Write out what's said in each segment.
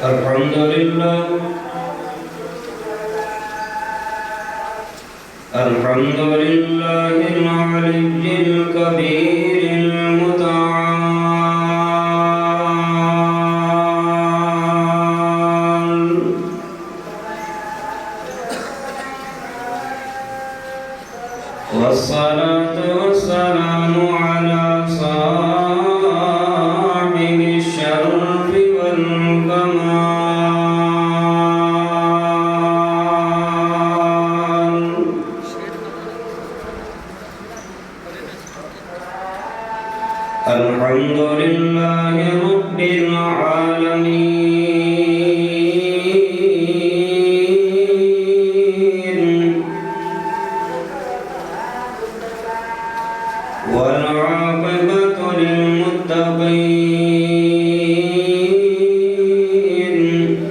الحمد لله الحمد لله العلي الكبير المتعال والصلاة والسلام على صاحب الشرف والكمال الحمد لله رب العالمين والعاقبة للمتقين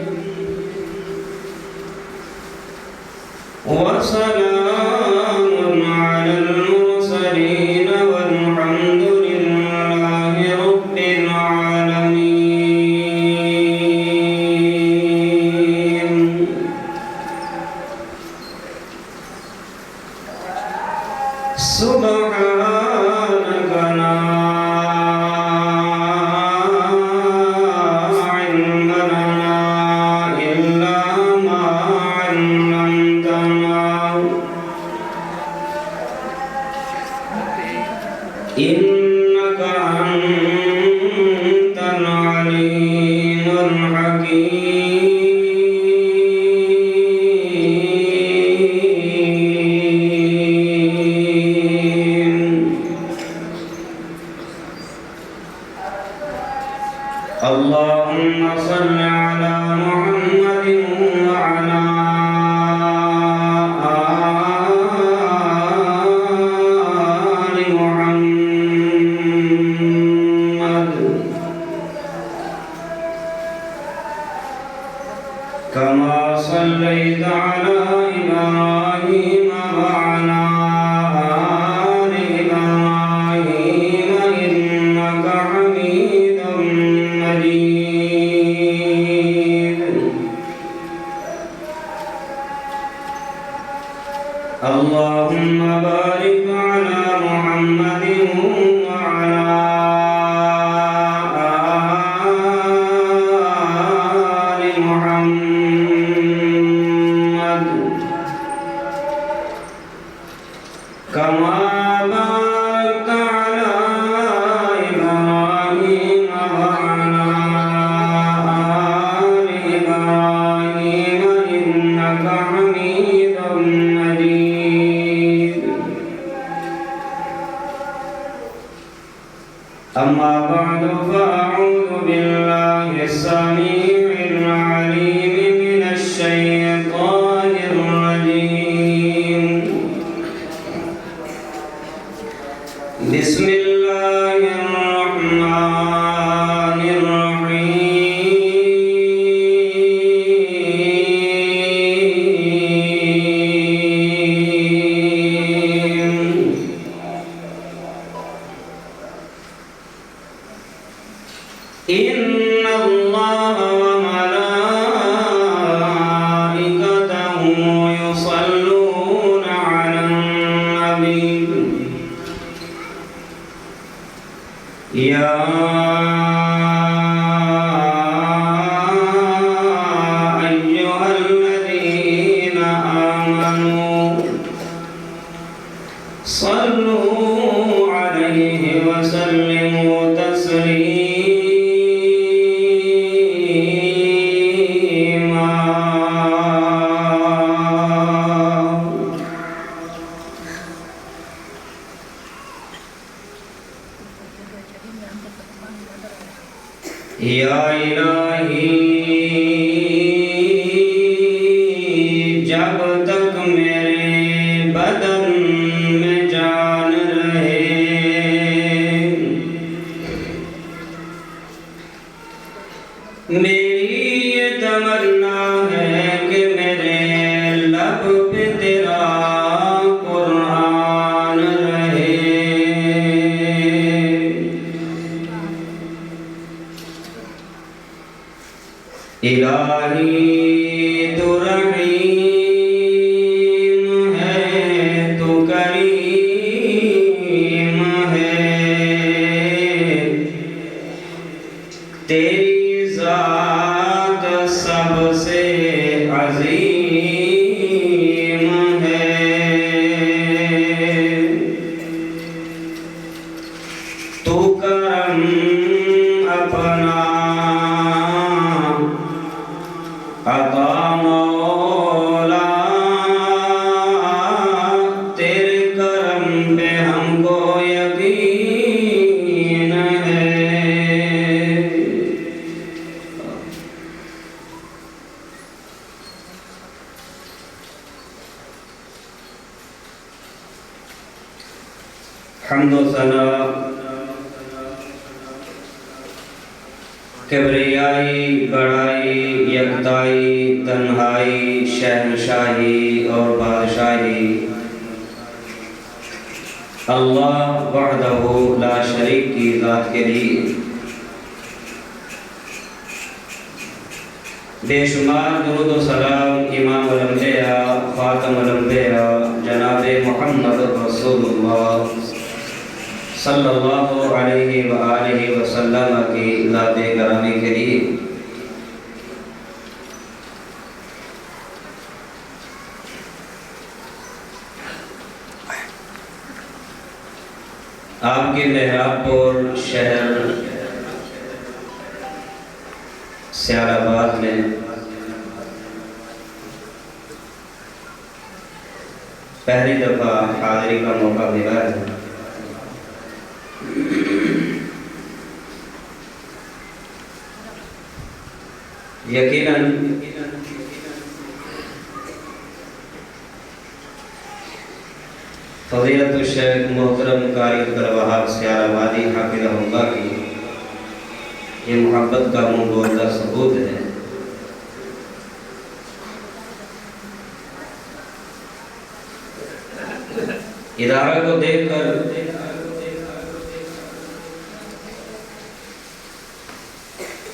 وسلام على المرسلين والحمد لله رب العالمين سبحانك لا علم لنا إلا ما علمتنا إنك أنت العليم الحكيم اللهم صل على محمد وعلى آل محمد كما صليت على إبراهيم وعلى آل إبراهيم إنك حميد مجيد اللهم بارك على محمد وعلى آل محمد كما باركت على إبراهيم وعلى آل إبراهيم إنك حميد مجيد أما بعد فأعوذ بالله السميع العليم من الشيطان الرجيم بسم الله الرحمن الرحيم إن الله وملائكته يصلون على النبي يا أيها الذين آمنوا صلوا عليه وسلموا تسليما یا الہی جب تک میرے بدن میں جان رہے میری یہ تمنا ہے کہ میرے لب پہ تیرا قرآن رہے الہی تو رحیم ہے تو کریم ہے، تیری ذات سب سے عظیم ہے، تو کرم اپنا عطا مولا، تیرے کرم پہ ہم کو یقین ہے۔ حمد و ثنا، کبریائی، بڑائی، یکتائی، تنہائی، شہنشاہی اور بادشاہی اللہ وحدہ لا شریک کی ذات کے لیے، بے شمار درود و سلام امام الانبیاء خاتم الانبیاء جناب محمد رسول اللہ صلی اللہ علیہ وآلہ وسلم کی ذات گرامی کے لیے، آپ کے محراب پور شہر سیال آباد میں پہلی دفعہ حاضری کا موقع ملا ہے۔ یقیناً فضیلت الشیخ محترم قاری عبدالوہاب سیال آبادی حافظہ اللہ کی یہ محبت کا منہ بولتا ثبوت ہے۔ ادارہ کو دیکھ کر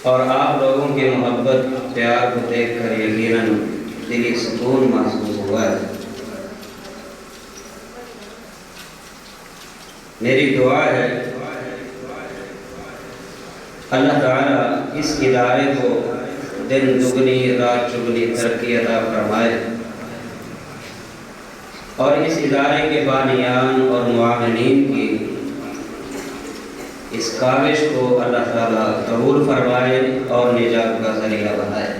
اور آپ لوگوں کی محبت پیار کو دیکھ کر یقیناً دلی سکون محسوس ہوا ہے۔ میری دعا ہے اللہ تعالیٰ اس ادارے کو دن دگنی رات چگنی ترقی عطا فرمائے، اور اس ادارے کے بانیان اور معاونین کی اس کاوش کو اللہ تعالیٰ قبول فرمائے اور نجات کا ذریعہ بنائے۔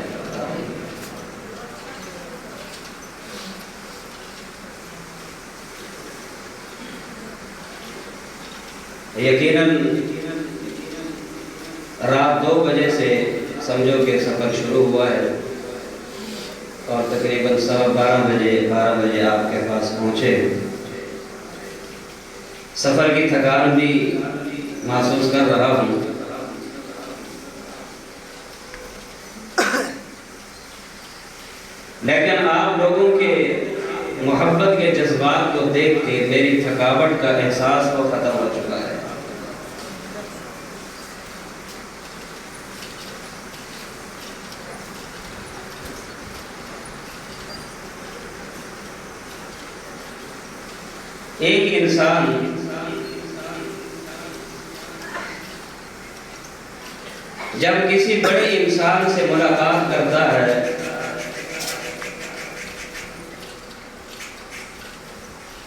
یقیناً رات 2 بجے سے سمجھو کہ سفر شروع ہوا ہے، اور تقریباً 12:15 بجے آپ کے پاس پہنچے۔ سفر کی تھکان بھی محسوس کر رہا ہوں، لیکن آپ لوگوں کے محبت کے جذبات کو دیکھ کے میری تھکاوٹ کا احساس تو ختم ہو چکا ہے۔ ایک انسان جب کسی بڑے انسان سے ملاقات کرتا ہے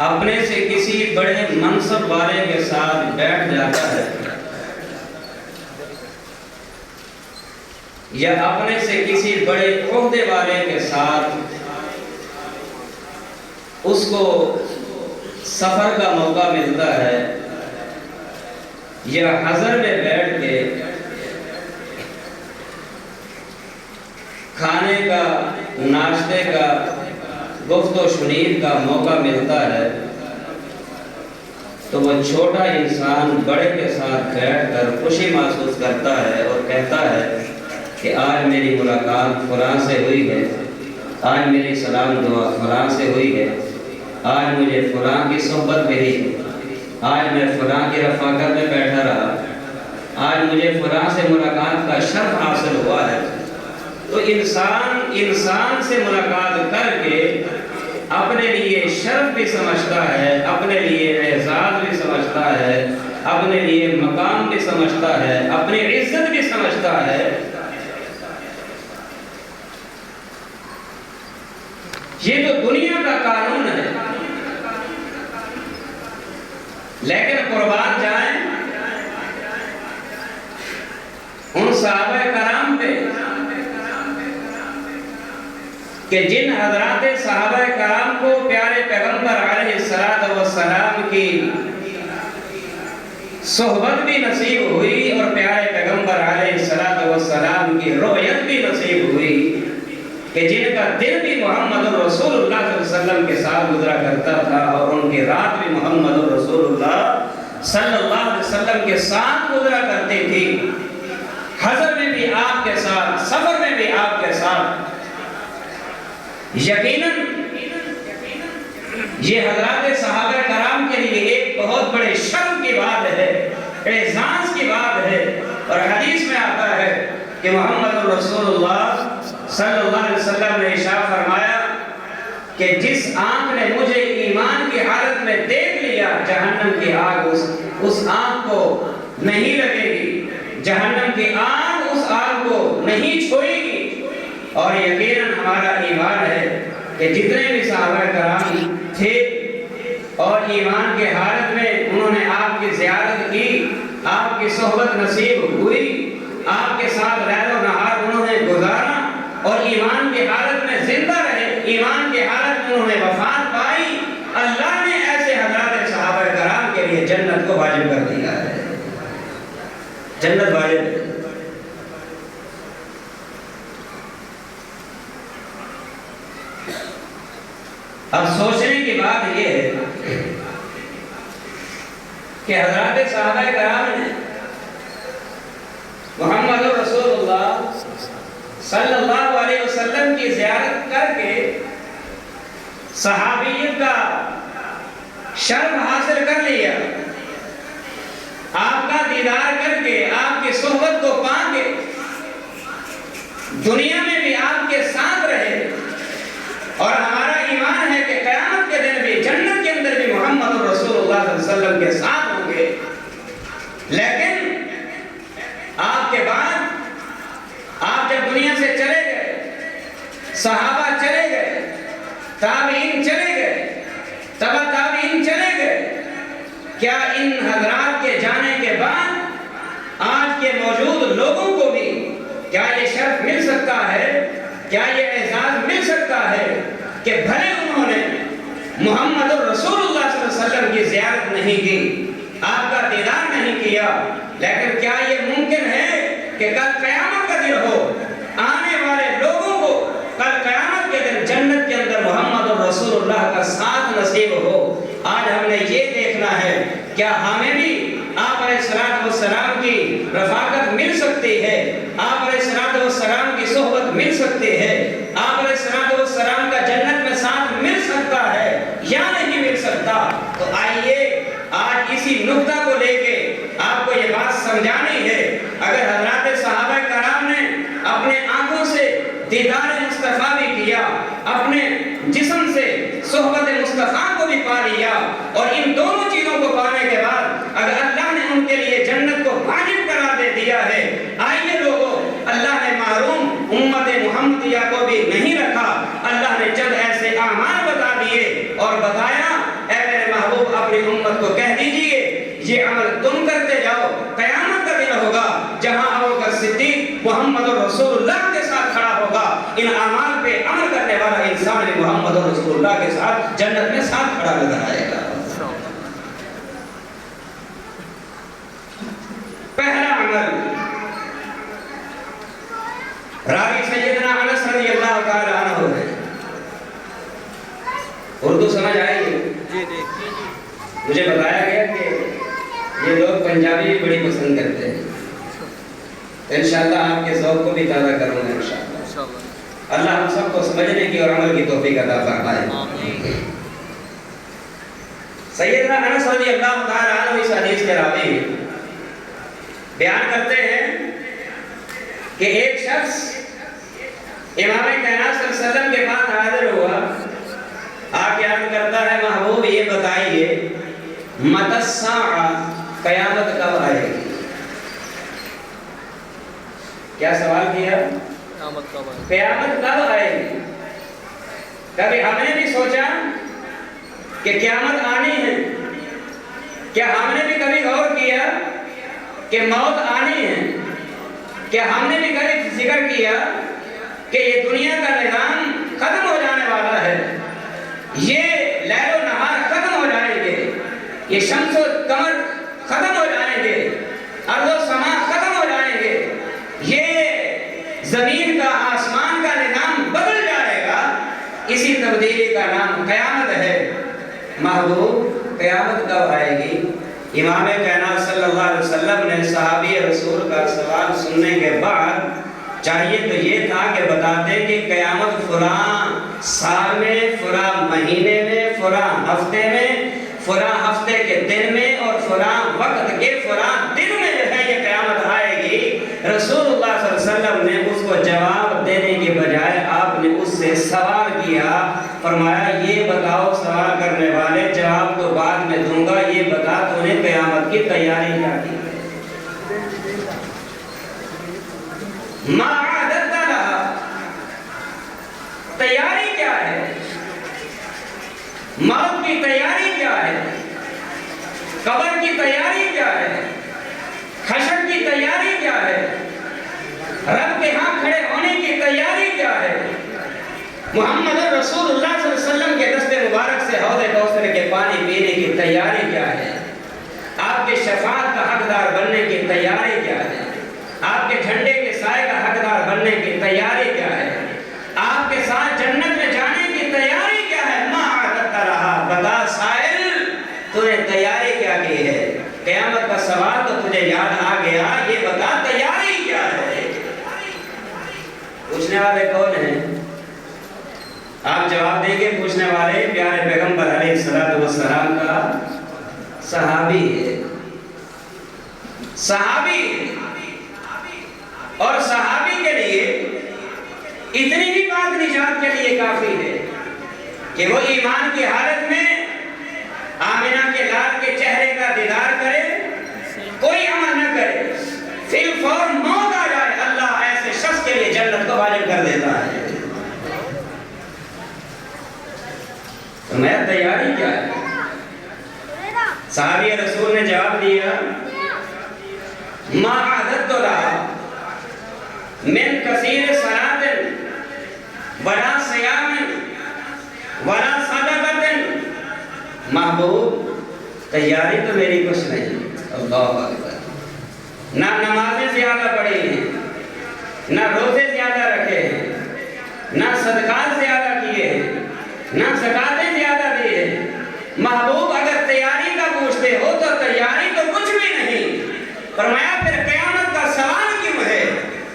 اپنے سے کسی بڑے منصب والے کے ساتھ بیٹھ جاتا ہے، یا اپنے سے کسی بڑے عہدے والے کے ساتھ اس کو سفر کا موقع ملتا ہے، یا حضر میں بیٹھ کے کھانے کا، ناشتے کا، گفت و شنید کا موقع ملتا ہے، تو وہ چھوٹا انسان بڑے کے ساتھ بیٹھ کر خوشی محسوس کرتا ہے اور کہتا ہے کہ آج میری ملاقات فلاں سے ہوئی ہے، آج میری سلام دعا فلاں سے ہوئی ہے، آج مجھے فلاں کی صحبت ملی، آج میں فلاں کی رفاقت میں بیٹھا رہا، آج مجھے فلاں سے ملاقات کا شرف حاصل ہوا ہے۔ تو انسان سے ملاقات کر کے اپنے لیے شرف بھی سمجھتا ہے، اپنے لیے اعزاز بھی سمجھتا ہے، اپنے لیے مقام بھی سمجھتا ہے، اپنی عزت بھی سمجھتا ہے۔ یہ تو دنیا کا قانون ہے، لیکن قربان جائیں ان صحابہ کرام پہ کہ جن حضرات صحابہ کرام کو پیارے پیغمبر علیہ السلام کی صحبت بھی نصیب ہوئی اور پیارے پیغمبر علیہ السلام کی رؤیت بھی نصیب ہوئی، کہ جن کا دن بھی محمد رسول اللہ صلی اللہ علیہ وسلم کے ساتھ گزرا کرتا تھا اور ان کی رات بھی محمد رسول اللہ صلی اللہ علیہ وسلم کے ساتھ گزرا کرتی تھی، حضر میں بھی آپ کے ساتھ، سفر میں بھی آپ کے ساتھ۔ یقیناً یہ حضرات صحابہ کرام کے لیے ایک بہت بڑے شرف کی بات ہے، اعزاز کی بات ہے، اور حدیث میں آتا ہے کہ محمد رسول اللہ صلی اللہ علیہ وسلم نے ارشاد فرمایا کہ جس آنکھ نے مجھے ایمان کی حالت میں دیکھ لیا، جہنم کی آگ اس آنکھ کو نہیں لگے گی، جہنم کی آگ اس آگ کو نہیں چھوئے گی۔ اور یقیناً ہمارا ایمان ہے کہ جتنے بھی صحابہ کرام تھے اور ایمان کے حالت میں انہوں نے آپ کی زیارت کی، آپ کی صحبت نصیب ہوئی، آپ کے ساتھ لیل و نہار انہوں نے گزارا اور ایمان کی حالت میں زندہ رہے، ایمان کی حالت میں انہوں نے وفات پائی، اللہ نے ایسے حضرات صحابہ کرام کے لیے جنت کو واجب کر دیا ہے، جنت واجب ہے۔ اب سوچنے کی بات یہ ہے کہ حضرات صحابہ کرام نے محمد رسول اللہ صلی اللہ علیہ وسلم کی زیارت کر کے صحابیت کا شرف حاصل کر لیا، آپ کا دیدار کر کے، آپ کی صحبت کو پا کے دنیا میں بھی آپ کے ساتھ رہے، اور ہمارا ایمان ہے کہ قیامت کے دن بھی جنت کے اندر بھی محمد رسول اللہ صلی اللہ علیہ وسلم کے ساتھ ہوں گے۔ لیکن آپ کے بعد آپ جب دنیا سے چلے گئے، صحابہ چلے گئے، تابعین چلے گئے، تبع تابعین چلے گئے، کیا ان حضرات کے جانے کے بعد آج کے موجود لوگوں کو بھی کیا یہ شرف مل سکتا ہے، کیا یہ اعزاز مل سکتا ہے کہ بھلے انہوں نے محمد رسول اللہ صلی اللہ علیہ وسلم کی زیارت نہیں کی، آپ کا دیدار نہیں کیا، لیکن کیا یہ ممکن ہے کہ کل قیامت کا دن ہو، آنے والے لوگوں کو کل قیامت کے دن جنت کے اندر محمد رسول اللہ کا ساتھ نصیب ہو؟ آج ہم نے یہ دیکھنا ہے کیا ہمیں بھی آپ علیہ السلام کی رفاقت مل سکتی ہے، آپ علیہ السلام کی صحبت مل سکتی ہے، آپ علیہ السلام کا جنت میں ساتھ مل سکتا ہے یا نہیں مل سکتا؟ تو آئیے آج اسی نقطہ کو لے کے آپ کو یہ بات سمجھانی ہے۔ اگر حضرات صحابہ کرام نے اپنے آنکھوں سے دیدار مصطفیٰ بھی کیا، اپنے جسم سے صحبت مصطفیٰ کو بھی پا لیا، اور ان دونوں چیزوں کو پانے کے بعد اگر اللہ نے ان کے لیے جنت کو واجب قرار دے دیا ہے، آئیے لوگوں، اللہ نے محروم امت محمدیہ کو بھی نہیں رکھا، اللہ نے چند ایسے اعمال بتا دیے اور بتایا اے میرے محبوب اپنی امت کو کہہ دیجئے یہ عمل تم کرتے جاؤ، قیامت کا دن ہوگا جہاں ابوبکر صدیق محمد رسول اللہ کے ساتھ کھڑا ہوگا، ان اعمال پہ عمل کرنے والا انسان محمد رسول اللہ کے ساتھ جنت میں ساتھ کھڑا نظر آئے گا۔ پہلا عمل، راوی سیدنا انس رضی اللہ تعالی عنہ ہے۔ اردو سمجھ آئے گی؟ مجھے بتایا گیا کہ یہ لوگ پنجابی بھی بڑی پسند کرتے ہیں، انشاءاللہ آپ کے ذوق کو بھی تازہ کروں گا انشاءاللہ۔ اللہ ہم سب کو سمجھنے کی اور عمل کی توفیق عطا فرمائے۔ سیدنا انس رضی اللہ تعالی عنہ اس حدیث کے راوی بیان کرتے ہیں کہ ایک شخص امام کائنات صلی اللہ علیہ وسلم کے پاس حاضر ہوا، آ کے عرض کرتا ہے محبوب یہ بتائیے متی الساعہ، قیامت کب آئے گی؟ کیا سوال کیا؟ قیامت کب آئے گی؟ کبھی ہم نے بھی سوچا کہ قیامت آنی ہے؟ کیا ہم نے بھی کبھی غور کیا کہ موت آنی ہے؟ کیا ہم نے بھی کبھی ذکر کیا کہ یہ دنیا کا نظام ختم ہو جانے والا ہے، یہ لیل و نہار ختم ہو جائیں گے، یہ شمس و قمر ختم ہو جائیں گے، ارض و سما ختم ہو جائیں گے، یہ زمین کا آسمان کا نظام بدل جائے گا، اسی تبدیلی کا نام قیامت ہے۔ محبوب قیامت کب آئے گی؟ امام کائنات صلی اللہ علیہ وسلم نے صحابی رسول کا سوال سننے کے بعد چاہیے تو یہ تھا کہ بتاتے کہ قیامت فلاں سال میں، فلاں مہینے میں، فلاں ہفتے میں، فلاں ہفتے کے دن میں اور فلاں وقت کے فلاں دن میں جو ہے یہ قیامت آئے گی۔ رسول اللہ صلی اللہ علیہ وسلم نے اس کو جواب دینے کے بجائے آپ نے اس سے سوال کیا، فرمایا یہ بتاؤ سوال کرنے والے، جواب تو بعد میں دوں گا، یہ بتا تو نے قیامت کی تیاری کیا کی؟ ما عادت لہا، تیاری کیا ہے؟ موت کی تیاری کیا ہے؟ قبر کی تیاری کیا ہے؟ حشر کی تیاری کیا ہے؟ رب کے ہاں کھڑے ہونے کی تیاری کیا ہے؟ محمد رسول اللہ صلی اللہ علیہ وسلم کے دست مبارک سے حوض کوثر کے پانی پینے کی تیاری کیا ہے؟ آپ کے شفاعت کا حقدار بننے کی تیاری کیا ہے؟ آپ کے جھنڈے کے سائے کا حقدار بننے کی تیاری کیا ہے؟ آپ کے ساتھ جنت میں جانے کی تیاری کیا ہے؟ ما عادت رہا، بتا سائل تو نے تیاری کیا کی ہے؟ قیامت کا سوال تو تجھے یاد آ گیا، یہ بتا تیاری کیا ہے؟ پوچھنے والے کون ہیں؟ آپ جواب دیں گے پوچھنے والے پیارے پیغمبر علیہ السلام کا صحابی ہے، صحابی ہے، اور صحابی کے لیے اتنی ہی بات نجات کے لیے کافی ہے کہ وہ ایمان کی حالت میں آمنہ کے لال کے چہرے کا دیدار کرے، کوئی عمل نہ کرے، فی الفور موت آ جائے، اللہ ایسے شخص کے لیے جنت کو واجب کر دیتا ہے۔ تو میرا تیاری کیا ہے؟ صحابی رسول نے جواب دیا ما عادت لہا من کثیر صلاۃ ولا صیام ولا صدقۃ۔ محبوب تیاری تو میری کچھ نہیں، اللہ اکبر، نہ نمازیں زیادہ پڑھی ہیں، نہ روزے زیادہ رکھے ہیں، نہ صدقات زیادہ کیے ہیں، نہ زکاتیں زیادہ دی ہیں۔ محبوب اگر تیاری کا پوچھتے ہو تو تیاری تو کچھ بھی نہیں، فرمایا پھر قیامت کا سوال کیوں ہے؟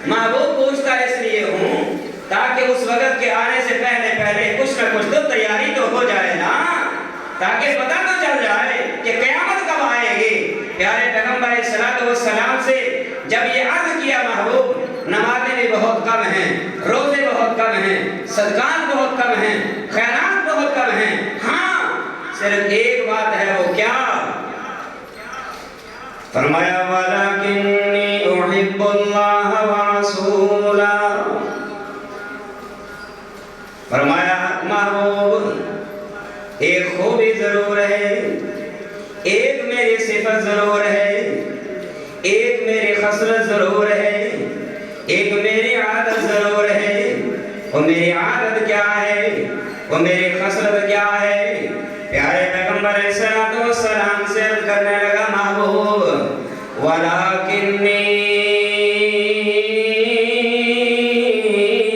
محبوب پوچھتا اس لیے ہوں تاکہ اس وقت کے آنے سے پہلے کچھ نہ کچھ تو تیاری تو ہو جائے نا، تاکہ پتہ تو چل جائے کہ قیامت کب آئے گی۔ پیارے پیغمبر علیہ السلام سے جب یہ عرض کیا محبوب نمازیں بھی بہت کم ہیں، روزے بہت کم ہیں، صدقات بہت کم ہیں، خیرات بہت کم ہیں، ہاں صرف ایک بات ہے، وہ کیا؟ فرمایا وَلَكِنِّي أُحِبُّ اللَّهَ وَرَسُولَهُ، فرمایا محبوب ایک خوبی ضرور ہے، ایک میری صفت ضرور ہے، ایک میری خصلت ضرور ہے، ایک میری عادت ضرور ہے۔ وہ میری عادت کیا ہے؟ وہ میری خصلت کیا ہے؟ پیارے پیغمبر علیہ السلام سے عرض کرنے لگا محبوب وَلَكِنِّي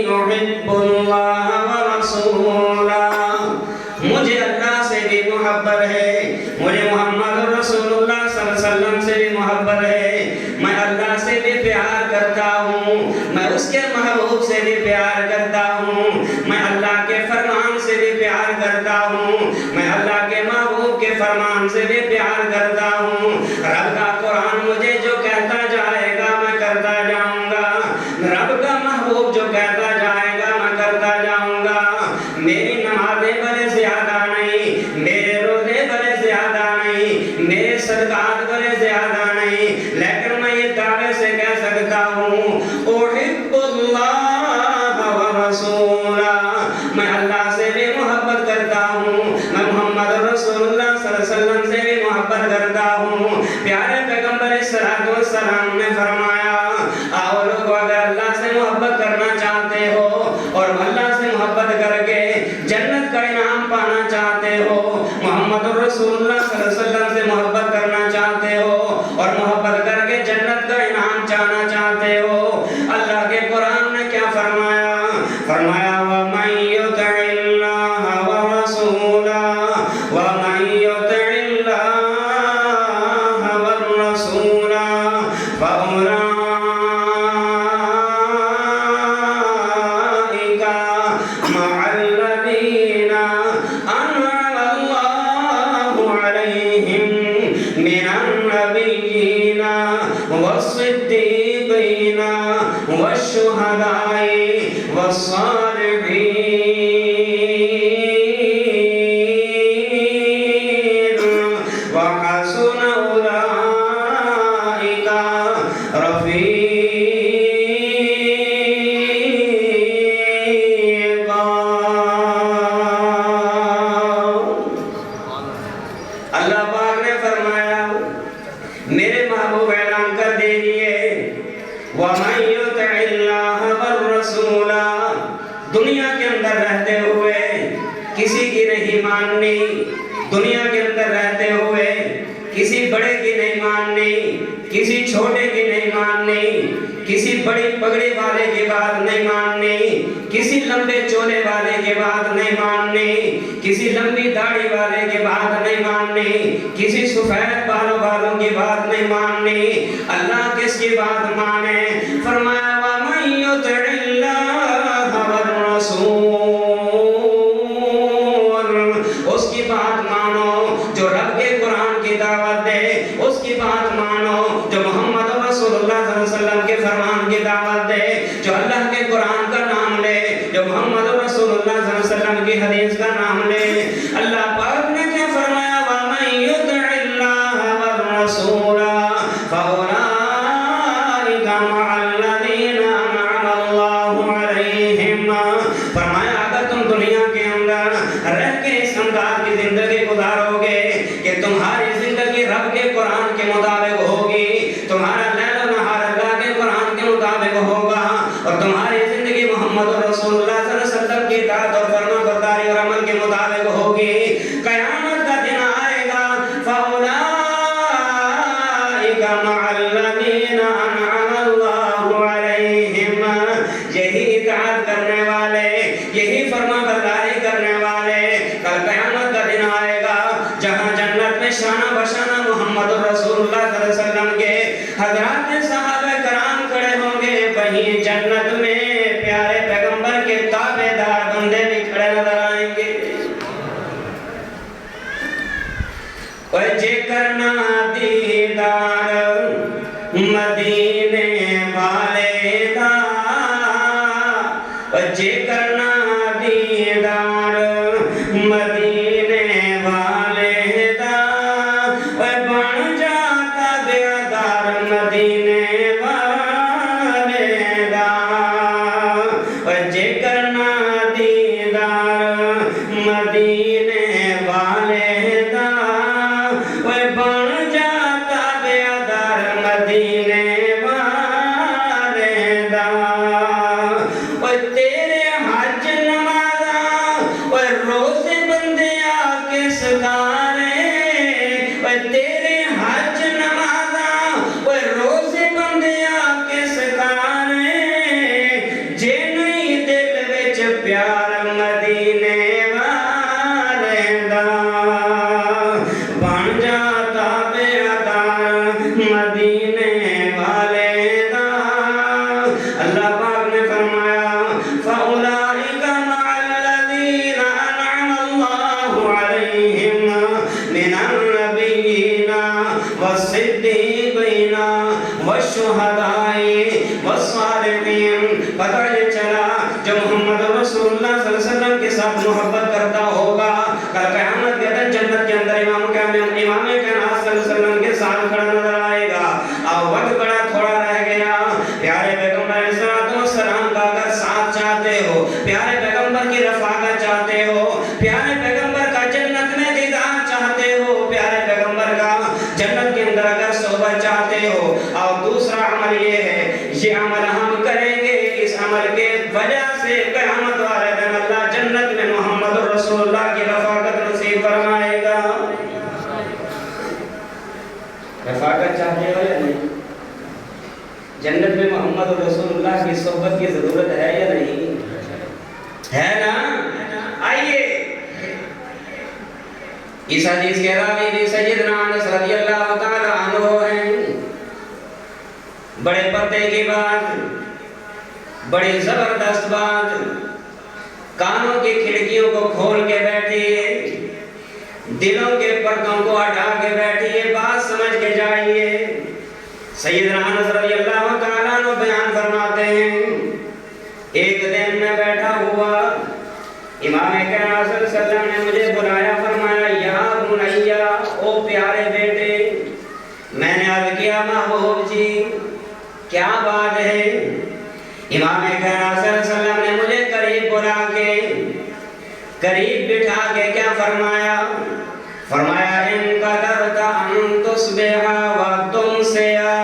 أُحِبُّ اللَّهَ وَرَسُولَهُ، مجھے اللہ سے بھی محبت ہے، مجھے محمد رسول اللہ صلی اللہ علیہ وسلم سے بھی محبت ہے، میں اللہ سے بھی پیار کرتا ہوں، میں اس کے محبوب سے بھی پیار کرتا ہوں، میں اللہ کے فرمان سے بھی پیار کرتا ہوں، میں اللہ کے محبوب کے فرمان سے بھی پیار کرتا ہوں۔ رب کا قرآن مجھے جو کہتا جائے گا میں کرتا جاؤں گا، رب کا محبوب جو کہتا جائے گا صدقات بڑے زیادہ نہیں، لیکن میں یہ دعوے سے کہہ سکتا ہوں احب اللہ و رسولہ، میں اللہ سے بھی محبت کرتا ہوں، میں محمد رسول اللہ صلی اللہ علیہ وسلم سے بھی محبت کرتا ہوں۔ پیارے پیغمبر صلی اللہ علیہ وسلم نے فرمایا آؤ لوگو، اگر اللہ سے محبت کرنا چاہتے ہو اور اللہ سے محبت کر کے جنت کا انعام پانا چاہتے ہو، محمد رسول اللہ صلی اللہ علیہ وسلم سے محبت کرنا چاہتے ہو اور محبت کر کے جنت کا انعام چاہنا چاہتے ہو، اللہ کے قرآن نے کیا فرمایا؟ فرمایا وَمَن يُطِعِ اللَّهَ وَرَسُولَهُ وَمَن يُطِعِ اللَّهَ وَالرَّسُولَ فَأُولَٰئِكَ مَعَ الَّذِينَ أَنْعَمَ اللَّهُ عَلَيْهِم مِّنَ النَّبِيِّينَ وَالصِّدِّيقِينَ وَالشُّهَدَاءِ وَالصَّالِحِينَ وَحَسُنَ أُولَٰئِكَ رَفِيقًا۔ اللہ پاک نے فرمایا میرے محبوب اعلان کر دیجئے وَمَن يُطِعِ اللَّهَ وَالرَّسُولَ، دنیا کے اندر رہتے ہوئے کسی کی نہیں ماننی، دنیا کے اندر رہتے ہوئے کسی بڑے کی نہیں ماننی، کسی چھوٹے کی نہیں ماننی، کسی بڑی پگڑی والے کی بات نہیں ماننی، کسی لمبے چولے والے کی بات نہیں ماننی، کسی لمبی داڑھی والے کی بات نہیں ماننی، کسی سفید بالوں والوں کی بات نہیں ماننی۔ اللہ کس کی بات مانے؟ فرمایا وَمَن يُطِعِ اللَّهَ وَالرَّسُولَ، اس کی بات مانو جو رب کے قرآن کی دعوت دے، اس کی بات مانو جو محمد رسول اللہ صلی اللہ علیہ وسلم کے فرمان کی دعوت دے، جو اللہ کے قرآن کا نام لے، جو محمد رسول اللہ صلی اللہ علیہ وسلم کی حدیث کا نام لے۔ اللہ پاک نے کیا فرمایا وَمَن يُطِعِ اللَّهَ وَالرَّسُولَ فَأُولَٰئِكَ مَعَ الَّذِينَ أَنْعَمَ اللَّهُ عَلَيْهِمْ، فرمایا اگر تم دنیا کے اندر رہ کے اس انداز کی زندگی گزارو گے کہ تمہاری زندگی رب کے قرآن کے مطابق ہوگی، تمہارا لیل و نہار اللہ کے قرآن کے مطابق ہوگا اور تمہاری زندگی محمد رسول اللہ صلی اللہ علیہ وسلم کی اطاعت اور فرما برداری اور عمل کے مطابق ہوگی، قیامت کا دن آئے گا فَأُولَٰئِكَ مَعَ الَّذِينَ أَنْعَمَ اللَّهُ عَلَيْهِمْ، یہی اطاعت کرنے والے، یہی فرما برداری کرنے والے، کل قیامت کا دن آئے گا جہاں جنت میں شانہ بشانہ محمد رسول اللہ صلی اللہ علیہ وسلم کے حضرات صحابہ کرام کھڑے ہوں گے، وہیں جنت میں پیارے پیغمبر کے تابع دار بندے بھی کھڑے نظر آئیں گے۔ وجہ کرنا دیدار مدینے والے دا، وجہ کرنا دیدار مدینے والے دا، بن جاتا دیدار مدینے والے دا، وجہ کرنا دیدار مدینے والے دا، بن جاتا دیدار مدینے والے دا، تیرے حج نمازاں روزے بندیاں کے سکارے، تیرے حج نمازاں روزے بندیاں کے سکارے، جے نہیں دل وچ پیار مدینے والے دا، بن جاتا بیدار مدینے والے دا۔ اللہ پاک نے فرمایا فَأُولَٰئِكَ مَعَ الَّذِينَ أَنْعَمَ اللَّهُ عَلَيْهِمْ مِنَ النَّبِيِّينَ وَالصِّدِّيقِينَ وَالشُّهَدَاءِ وَالصَّالِحِينَ۔ پتہ یہ چلا جو محمد رسول اللہ صلی اللہ علیہ وسلم کے ساتھ محبت کرتا ہوگا کل قیامت کے دن جنت کے اندر امام کائنات صلی اللہ علیہ وسلم کے ساتھ کھڑا نظر آئے گا اور وقت بڑا تھوڑا رہ گیا. پیارے پیغمبر علیہ السلام کا اگر ساتھ چاہتے ہو, پیارے پیغمبر کی رفاقت چاہتے ہو, پیارے پیغمبر کا جنت میں دیدار چاہتے ہو, پیارے پیغمبر کا جنت کے اندر اگر صحبت چاہتے ہو, اور دوسرا عمل یہ ہے, یہ عمل ہم کریں گے, اس عمل کے وجہ سے قیامت والے دن اللہ جنت میں محمد رسول اللہ کی رفاقت نصیب فرمائے گا. رفاقت چاہتے ہو یا نہیں؟ جنت میں محمد رسول اللہ کی صحبت کی ضرورت ہے یا نہیں؟ ہے نا؟ آئیے اس حدیث کے راوی بھی سیدنا انس رضی اللہ تعالی عنہ ہیں. بڑے پتے کی بات, بڑی زبردست بات, کانوں کی کھڑکیوں کو کھول کے بیٹھیے, دلوں کے پردوں کو ہٹا کے بیٹھیے, بات سمجھ کے جائیے. سیدنا انس رضی اللہ تعالیٰ عنہ بیان فرماتے ہیں, ایک دن میں بیٹھا ہوا, امام کریم صلی اللہ علیہ وسلم نے مجھے بلایا, فرمایا یا بنیا, او پیارے بیٹے. میں نے عرض کیا محبوب جی کیا بات ہے؟ امام کریم صلی اللہ علیہ وسلم نے مجھے قریب بلا کے, قریب بٹھا کے کیا فرمایا؟ فرمایا ان قدرت ان تصبح وتمسیا,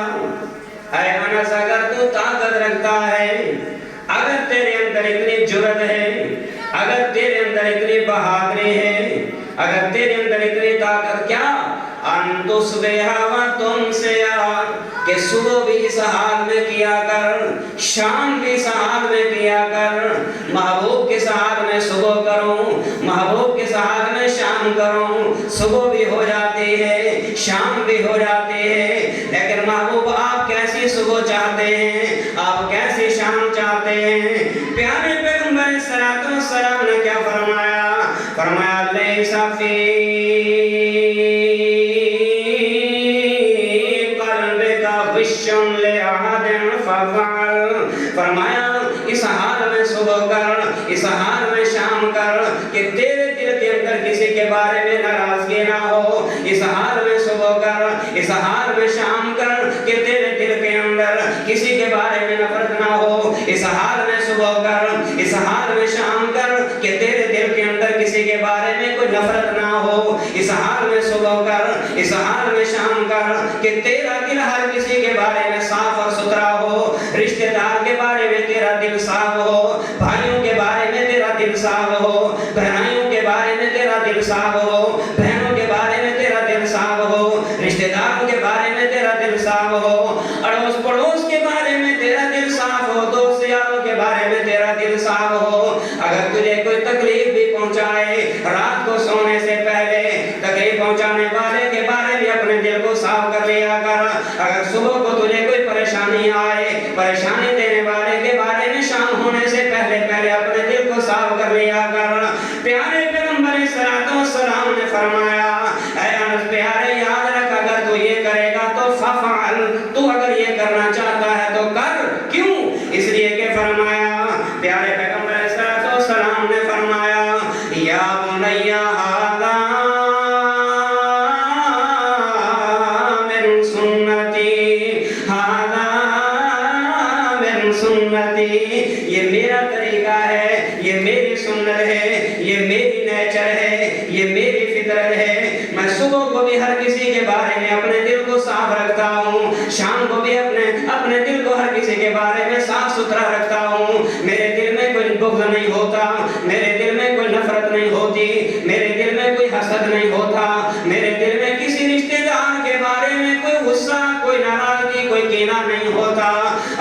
اے انس اگر تو طاقت رکھتا ہے, اگر تیرے اندر اتنی جرأت ہے, اگر تیرے اندر اتنی بہادری ہے, اگر تیرے اندر اتنی طاقت, کیا ان تصبح وتمسیا, کہ صبح بھی اس حال میں کیا کر, شام بھی اس حال میں کیا کر. محبوب کے ساتھ میں صبح کروں, محبوب کے ساتھ میں شام کروں, صبح بھی ہو جاتی ہے, شام بھی ہو جاتی ہے, لیکن محبوب آپ کیسی صبح چاہتے ہیں, آپ کیسی شام چاہتے ہیں؟ پیارے پیغمبر صلی اللہ علیہ وسلم نے کیا فرمایا؟ فرمایا لیس فی فرمایا اس حال میں صبح کر, اس حال میں شام کر, کہ تیرے دل کے اندر کسی کے بارے میں ناراضگی نہ ہو. اس حال میں صبح کر, اس حال میں شام کر, کہ تیرے دل کے اندر کسی کے بارے میں نفرت نہ ہو. اس حال میں صبح کر, اس حال میں شام کر, کہ تیرے دل کے اندر کسی کے بارے میں کوئی نفرت نہ ہو. اس حال میں صبح کر, اس حال میں شام کر, کہ تیرا دل ہر کسی کے بارے میں صاف اور ستھرا ہو. رشتہ دار کے بارے میں تیرا دل صاف ہو, بھائیوں کے بارے میں تیرا دل صاف ہو, بہنائیوں کے بارے میں تیرا دل صاف ہو, بہنوں کے بارے میں تیرا دل صاف ہو, رشتہ داروں کے بارے میں تیرا دل صاف ہو, اڑوس پڑوس کے بارے میں تیرا دل صاف ہو, دوست یاروں کے بارے میں تیرا دل صاف ہو. اگر تجھے کوئی تکلیف بھی پہنچائے, رات کو سونے سے پہلے تکلیف پہنچانے والے کے بارے میں اپنے دل کو صاف کر لیا کر. اگر صبح کو تجھے کوئی پریشانی آئے, پریشانی دینے والے کے بارے میں شام ہونے سے پہلے پہلے اپنے دل کو صاف کر لیا کر. پیارے پیغمبر صلی اللہ علیہ وسلم نے فرمایا, اے انس پیارے یاد رکھ, اگر تو یہ کرے گا تو ففعل, تو اگر یہ کرنا چاہتا ہے تو کر. کیوں؟ اس لیے کہ فرمایا پیارے پیغمبر صلی اللہ علیہ وسلم نے فرمایا یا بنیا ھذا من سنتی, ھذا من سنتی, یہ میرا طریقہ ہے, یہ میری سنت ہے, یہ میری نیچر ہے, یہ میری فطرت ہے. میں صبح کو بھی ہر کسی کے بارے میں اپنے دل کو صاف رکھتا ہوں, شام کو بھی اپنے دل کو ہر کسی کے بارے میں صاف ستھرا رکھتا ہوں. میرے دل میں کوئی بغض نہیں ہوتا, میرے دل میں کوئی نفرت نہیں ہوتی, میرے دل میں کوئی حسد نہیں ہوتا, میرے دل میں کسی رشتہ دار کے بارے میں کوئی غصہ, کوئی ناراضگی, کوئی کینہ نہیں ہوتا.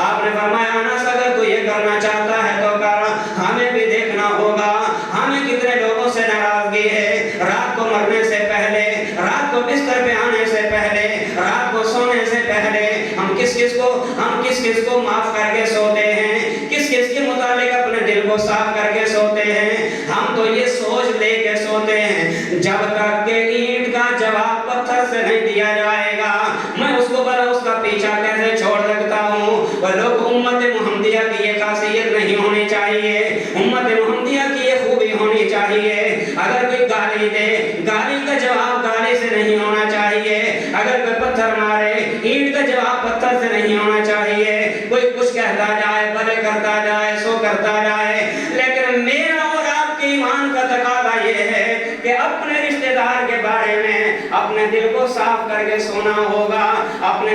آپ نے فرمایا انس اگر تو یہ کرنا چاہتا ہے تو کر. ہمیں بھی دیکھنا ہوگا ہمیں کتنے لوگوں سے ناراضگی ہے. رات کو مرنے سے پہلے, رات کو بستر پہ آنے سے پہلے, رات کو سونے سے پہلے ہم کس کس کو معاف کر کے سوتے ہیں, کس کے متعلق اپنے دل کو صاف کر کے سوتے ہیں. ہم تو یہ سوچ لے کے سوتے ہیں جب تک کہ اینٹ کا جواب پتھر سے نہیں دیا جائے گا میں اس کو بلا اس کا پیچھا کیسے چھوڑ سکتا ہوں. وہ لوگ امت محمدیہ کی یہ خاصیت نہیں ہونی چاہیے, امت محمدیہ کی یہ خوبی ہونی چاہیے. اگر کوئی گالی دے, گالی کا جواب گالی سے نہیں ہونا ہونا چاہیے. اگر کوئی پتھر مارے اینٹ کا جواب پتھر سے نہیں ہونا چاہیے. کوئی کچھ کہتا جائے بھلے کرتا جائے سو کرتا جائے, لیکن میرا اور آپ کے ایمان کا تقاضا یہ ہے کہ اپنے رشتہ دار کے بارے میں اپنے دل کو صاف کر کے سونا ہوگا. اپنے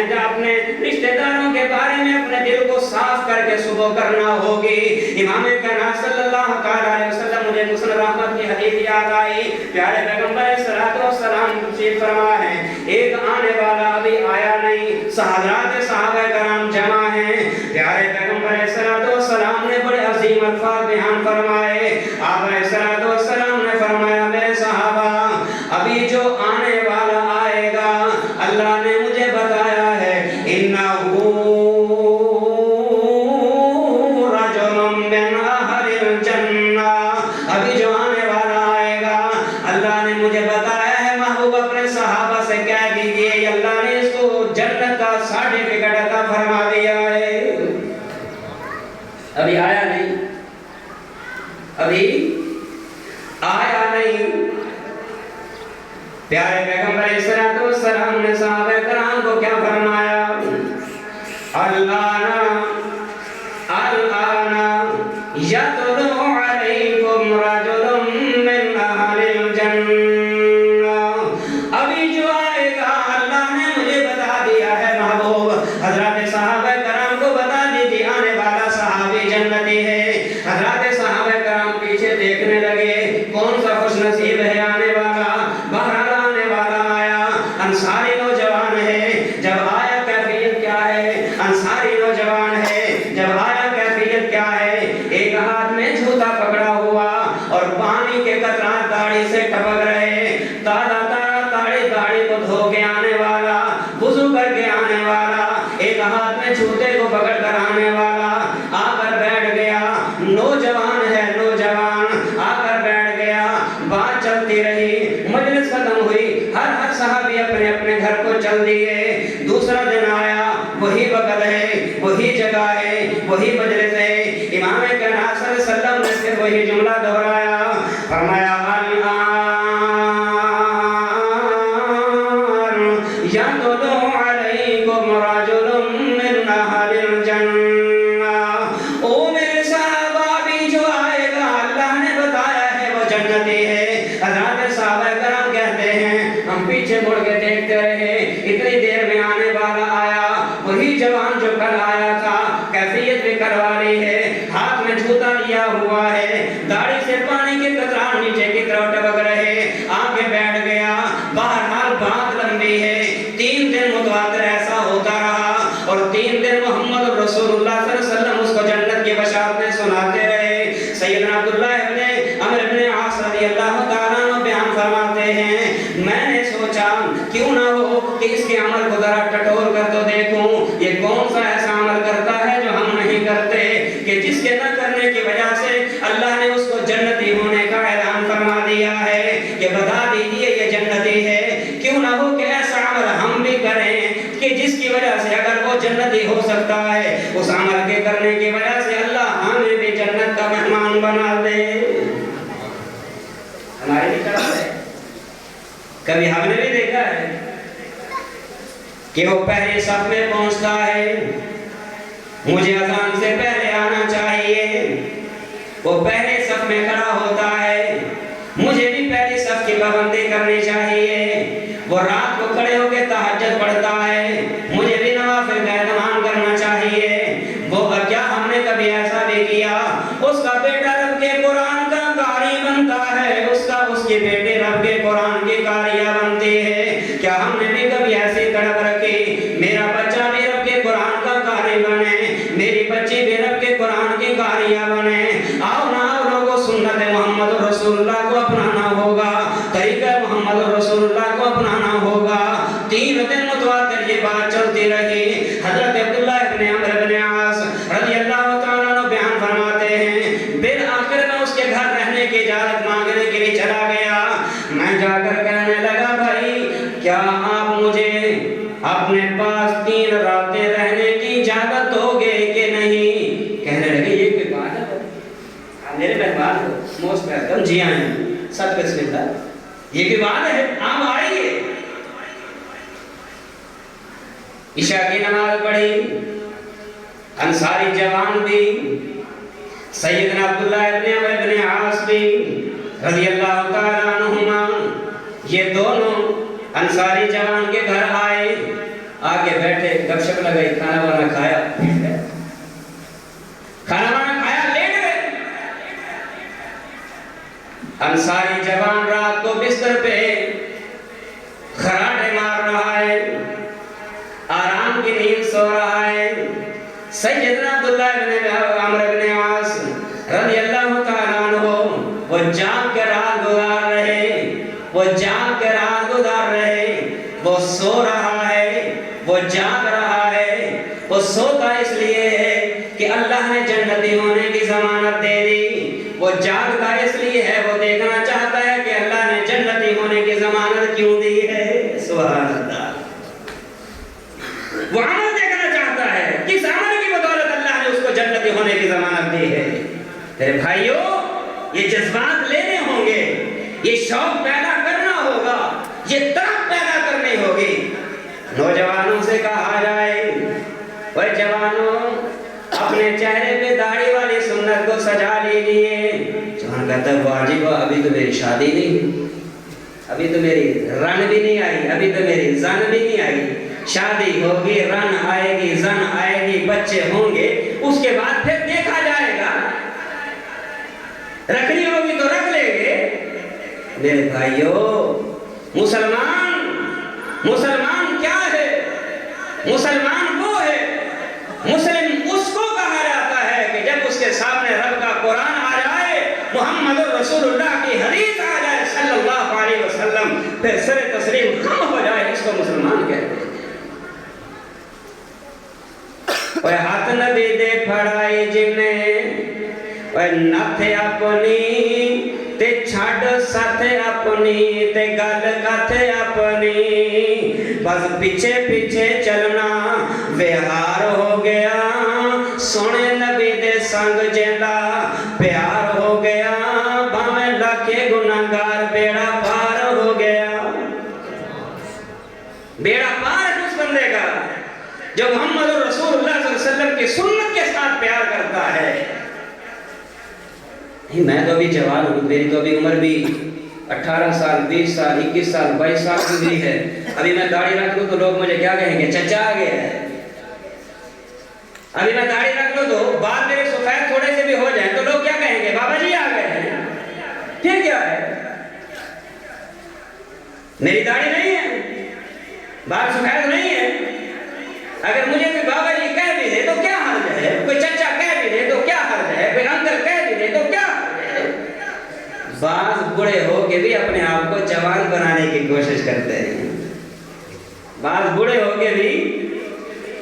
رشتہ داروں کے بارے میں اپنے دل کو صاف کر کے صبح کرنا ہوگی. امام کائنات صلی اللہ علیہ وسلم, مجھے مسند احمد کی حدیث یاد آئی. پیارے پیغمبر صلی والسلام تشریف فرما ہے, ایک آنے والا ابھی آیا نہیں, حضرات صحابہ کرام جمع ہیں. پیارے پیغمبر صلی والسلام نے بڑے عظیم الفاظ بیان فرمائے. آپ صلی والسلام نے فرمایا, میرے صحابہ ابھی جو آنے والا آئے گا اللہ نے مجھے بتایا ہے, انہو رجل من اہل الجنہ. ابھی جو آنے والا آئے گا اللہ نے مجھے بتایا ہے. محبوب اپنے صحابہ سے کہہ دیجئے اللہ نے اس کو جنت کا سرٹیفکیٹ عطا فرما دیا ہے. ابھی آیا نہیں, ابھی آیا نہیں. پیارے پیغمبر صلی اللہ علیہ وسلم نے صحابہ کرام کو کیا فرمایا, الآن یطلع علیکم رجل من اہل الجنہ. ابھی جو آئے گا اللہ نے مجھے بتا دیا ہے. محبوب حضرات صحابہ کرام کو بتا دیجیے آنے والا صحابی جنتی ہے. حضرات صحابہ کرام پیچھے دیکھنے لگے, کون سا خوش نصیب ہے آنے والا. بہرحال آنے والا آیا, انصاری نوجوان ہے. جب آیا کیفیت کیا ہے, انصاری نوجوان ہے. جب آیا کیفیت کیا ہے, ایک ہاتھ میں جوتا پکڑا ہوا اور پانی کے قطرات داڑھی سے ٹپک رہے. تازہ تازہ داڑھی کو دھو کے آنے والا, وضو کر کے آنے والا, ایک ہاتھ میں جوتے کو پکڑ کر آنے والا آ کر بیٹھ گیا. نوجوان ہے, نوجوان آ کر بیٹھ گیا. بات چلتی رہی, مجلس ختم ہوئی, ہر صحابی اپنے اپنے گھر کو چل دیے. دوسرا دن آیا, وہی وقت ہے, وہی جگہ ہے, وہی مجلس ہے. امام کائنات صلی اللہ علیہ وسلم نے پھر وہی جملہ دہرایا, فرمایا یطلع علیکم رجل من اہل الجنہ. او میرے صحابہ ابھی جو آئے گا اللہ نے بتایا ہے وہ جنتی ہے. حضرات صحابہ کرام کہتے ہیں ہم پیچھے مڑ کے دیکھتے رہے, اتنی دیر میں آنے والا آیا, وہی جوان جو کل آیا تھا. کیفیت بھی کروا لی ہے, ہاتھ میں جوتا لیا ہوا ہے, داڑھی سے پانی کے قطرات نیچے کی طرف ٹپک رہے, آگے بیٹھ گیا. بہرحال بات لمبی ہے, 3 دن متواتر ایسا ہوتا رہا اور 3 دن محمد رسول اللہ صلی اللہ علیہ وسلم اس کو جنت کی بشارتیں سناتے رہے. سیدنا عبداللہ ابن عمرو ابن عاص رضی اللہ تعالیٰ عنہ بیان فرماتے ہیں, میں نے سوچا کیوں نہ ہو کہ اس کے عمل کو ذرا ٹٹول کر تو دیکھوں, یہ کون سا ایسا عمل کرتا ہے جو ہم نہیں کرتے, کہ جس کے نہ کرنے کی وجہ سے اللہ نے اس کو جنتی ہونے کا اعلان فرما دیا ہے. کہ بتا دیجئے یہ جنتی ہے, کیوں نہ ہو کہ ایسا عمل ہم بھی کریں کہ جس کی وجہ سے اگر وہ جنتی ہو سکتا ہے, اس عمل کے کرنے کی وجہ سے اللہ ہمیں بھی جنت کا مہمان بنا دے. ہمارے بھی طرف ہے, کبھی ہم نے بھی دیکھا ہے کہ وہ پہلی صف میں پہنچتا ہے, مجھے اذان سے پہلے آنا چاہیے. وہ پہلے صف میں کھڑا ہوتا ہے, مجھے بھی پہلی صف کی پابندی کرنی چاہیے. وہ رات کو کھڑے ہو کے تہجد پڑھتا ہے, مجھے بھی نوافل کا اہتمام کرنا چاہیے. وہ کیا ہم نے کبھی ایسا بھی کیا, اس کا بیٹا رب کے قرآن کا قاری بنتا ہے, اس کی بیٹی رب کے قرآن کی قاریہ بنتی ہے. کیا ہم نے بھی کبھی ایسی تڑپ رکھی میرا بچہ بھی رب کے قرآن کا قاری بنے, میری بچی بھی رب کے قرآن کی قاریہ بنے. آؤ نہ آؤ لوگوں, سنت محمد رسول اللہ کو اپنانا ہوگا, طریقہ محمد رسول اللہ کو اپنانا ہوگا. 3 دن متواتر یہ بات چلتی رہی. حضرت عبداللہ ابن عمرو ابن عاص رضی اللہ تعالیٰ عنہ بیان فرماتے ہیں, بالآخر میں اس کے گھر رہنے کی اجازت مانگنے کے لیے چلا گیا. میں جا کر کہنے لگا, بھائی کیا آپ مجھے اپنے پاس 3 راتیں رہنے کی اجازت دو گے کہ نہیں؟ کہنے لگے یہ کوئی بات ہے, آپ میرے مہمان ہو, موسٹ ویلکم, جی آئیں, سب بسم اللہ, یہ کوئی بات ہے, آپ آئیے. عشاء کی نماز پڑھی، انصاری جوان بھی، سیدنا عبداللہ ابن عمر ابن عاص بھی رضی اللہ تعالیٰ عنہما، یہ دونوں انصاری جوان کے گھر آئے، آگے بیٹھے، گپ شپ لگائی، کھانا وانا کھایا، کھانا وانا کھایا، لیٹ گئے۔ انصاری جوان رات کو بستر پہ خراٹے مار رہا ہے، آرام کی نیند سو رہا ہے۔ سیدنا عبداللہ ابن عمر ابن عاص رضی اللہ تعالیٰ عنہ وہ جاگ کے رات گزار رہے، وہ جاگ کے رات گزار رہے، وہ سو رہا ہے، وہ جاگ رہا ہے۔ وہ سوتا اس لیے ہے کہ اللہ نے جنتی ہونے کی ضمانت دے دی، وہ جاگتا اس لیے ہے، وہ دیکھنا چاہتا ہے کہ اللہ نے جنتی ہونے کی ضمانت کیوں دی ہے۔ سبحان اللہ، وہ عمل دیکھنا چاہتا ہے، کس عمل کی بدولت اللہ نے اس کو جنتی ہونے کی ضمانت دی ہے۔ میرے بھائیوں، یہ جذبات لینے ہوں گے، یہ شوق پیدا کرنا ہوگا، یہ طرف پیدا کرنی ہوگی۔ نوجوانوں سے کہا جائے، وہ جوانوں اپنے چہرے پہ داڑھی والی سنت کو سجا لیجیے۔ جوان کہتا ہے واجب، ابھی تو میری شادی نہیں، ابھی تو میری رن بھی نہیں آئی، ابھی تو میری زن بھی نہیں آئی۔ شادی ہوگی، رن آئے گی، زن آئے گی، بچے ہوں گے، اس کے بعد پھر دیکھا جائے گا، رکھنی ہوگی تو رکھ لیں گے۔ میرے بھائیوں، مسلمان کیا ہے؟ مسلمان وہ ہے، مسلم اس کو کہا جاتا ہے کہ جب اس کے سامنے رب کا قرآن آ جائے، محمد رسول اللہ کی حدیث آ جائے صلی اللہ علیہ وسلم، پھر سر تسلیم خم ہو جائے، اس کو مسلمان کہتے ہیں۔ اوے ہاتھ نبی دے پھڑائی جنے، اوے نتھ اپنی تے چھڑ ساتھ اپنی تے گل کتھ اپنی، بس پیچھے پیچھے چلنا وہار ہو گیا، سونے نبی دے سنگ جیندا پیار ہو گیا، بھاویں لاکھے گناہگار بیڑا پار ہو گیا۔ بیڑا پار ہے اس بندے کا جو محمد رسول اللہ صلی اللہ علیہ وسلم کی سنت کے ساتھ پیار کرتا ہے۔ میں تو ابھی جوان ہوں، میری تو ابھی عمر بھی 18 سال، 20 سال، 21 سال، 22 سال گزری ہے۔ ابھی میں داڑھی رکھ لوں تو لوگ مجھے کیا کہیں گے؟ چچا آ گیا ہے۔ ابھی میں داڑھی رکھ لوں تو بال میرے سفید تھوڑے سے بھی ہو جائیں تو لوگ کیا کہیں گے؟ بابا جی آ گئے ہیں۔ پھر کیا ہے؟ میری داڑھی نہیں ہے، بال سفید نہیں ہے، اگر مجھے کوئی بابا جی کہہ بھی دے تو کیا حرج ہے؟ کوئی چچا کہہ بھی دے تو کیا حرج ہے؟ کوئی انکل کہہ بھی دے تو کیا حرج ہے؟ بعض بڑے ہو کے بھی اپنے آپ کو جوان بنانے کی کوشش کرتے ہیں، بعض بڑے ہو کے بھی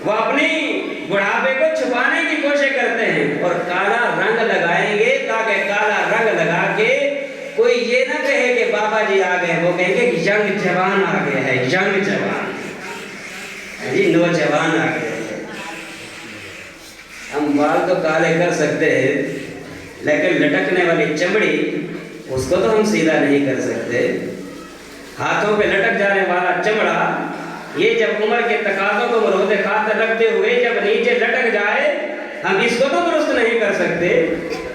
وہ اپنی بڑھاپے کو چھپانے کی کوشش کرتے ہیں اور کالا رنگ لگائیں گے تاکہ کالا رنگ لگا کے کوئی یہ نہ کہے کہ بابا جی آ گئے، وہ کہیں گے کہ ینگ جوان آ گیا ہے، ینگ جوان، جی نوجوان آ گئے ہیں۔ ہم بال تو کالے کر سکتے ہیں لیکن لٹکنے والی چمڑی اس کو تو ہم سیدھا نہیں کر سکتے۔ ہاتھوں پہ لٹک جانے والا چمڑا یہ جب عمر کے تقاضوں کو مروز خاطر رکھتے ہوئے جب نیچے لٹک جائے، ہم اس کو تو درست نہیں کر سکتے۔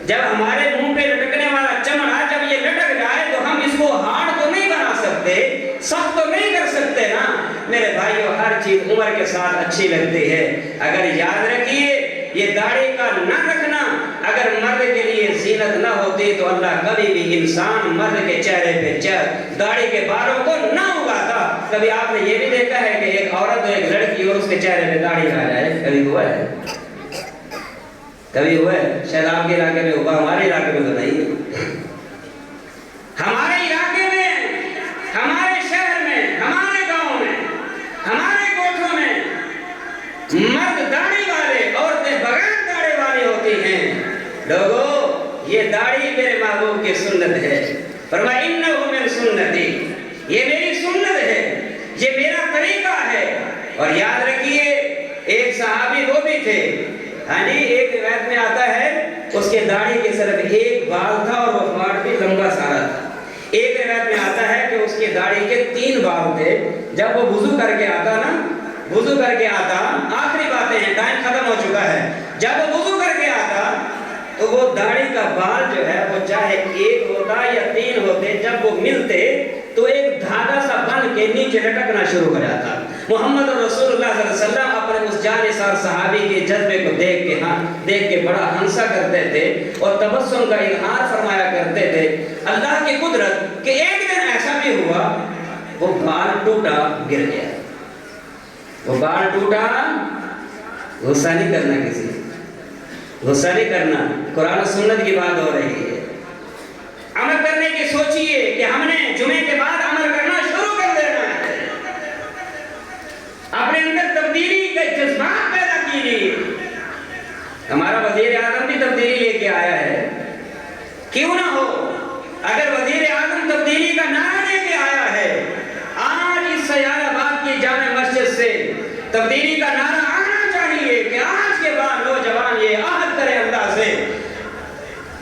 جب ہمارے منہ پہ لٹکنے والا چمڑا جب یہ لٹک جائے تو ہم اس کو ہارڈ تو نہیں بنا سکتے، سخت تو نہیں کر سکتے نا۔ میرے بھائیو، ہر چیز عمر کے ساتھ اچھی لگتی ہے۔ اگر یاد رکھیے، یہ داڑھی کا نہ رکھنا اگر مرد کے لیے زینت نہ ہوتی تو اللہ کبھی بھی انسان مرد کے چہرے پہ داڑھی کے بالوں کو نہ اگاتا۔ کبھی آپ نے یہ بھی دیکھا ہے کہ ایک عورت اور ایک لڑکی اور اس کے چہرے پہ داڑھی آ جائے؟ کبھی ہوا ہے؟ کبھی ہوا ہے؟ شاید آپ کے علاقے میں ہوا، ہمارے علاقے میں تو نہیں ہے۔ ہمارے علاقے میں، ہمارے شہر میں، ہمارے گاؤں میں، ہمارے کوٹھوں میں مرد داڑھی والے، عورتیں بغیر داڑھی والی ہوتی ہیں۔ لوگوں، یہ داڑھی میرے محبوب کی سنت ہے۔ فرمایا انہ من سنتی، یہ میری سنت ہے، یہ میرا طریقہ ہے۔ اور یاد رکھیے، ایک صحابی وہ بھی تھے، ہاں جی، ایک روایت میں آتا ہے اس کے داڑھی کے صرف ایک بال تھا اور وہ بال بھی لمبا سارا تھا۔ ایک روایت میں آتا ہے کہ اس کی داڑھی کے 3 بال تھے۔ جب وہ وضو کر کے آتا نا، وضو کر کے آتا، آخری باتیں ہیں، ٹائم ختم ہو چکا ہے، جب وہ وضو کر کے آتا تو وہ داڑھی کا بال جو ہے وہ چاہے ایک ہوتا یا تین ہوتے، جب وہ ملتے تو ایک دھاگا سا بن کے نیچے لٹکنا شروع ہو جاتا۔ محمد رسول اللہ صلی اللہ علیہ وسلم اپنے اس جانثار صحابی کے جذبے کو دیکھ کے بڑا ہنسا کرتے تھے اور تبسم کا اظہار فرمایا کرتے تھے۔ اللہ کی قدرت کہ ایک دن ایسا بھی ہوا وہ بال ٹوٹا، گر گیا۔ وہ بال ٹوٹا، غصہ نہیں کرنا کسی، غصہ نہیں کرنا، قرآن و سنت کی بات ہو رہی ہے۔ عمل کرنے کی سوچئے کہ ہم نے جمعے کے بعد عمل کرنا شروع کر دینا ہے، اپنے اندر تبدیلی کے جذبات پیدا کیجیے۔ ہمارا وزیر اعظم بھی تبدیلی لے کے آیا ہے، کیوں نہ ہو؟ اگر وزیر اعظم تبدیلی کا نعرہ لے کے آیا ہے، آج اس سیال آباد کی جامع مسجد سے تبدیلی کا نعرہ آنا چاہیے کہ آج کے بعد نوجوان یہ عہد کریں اللہ سے،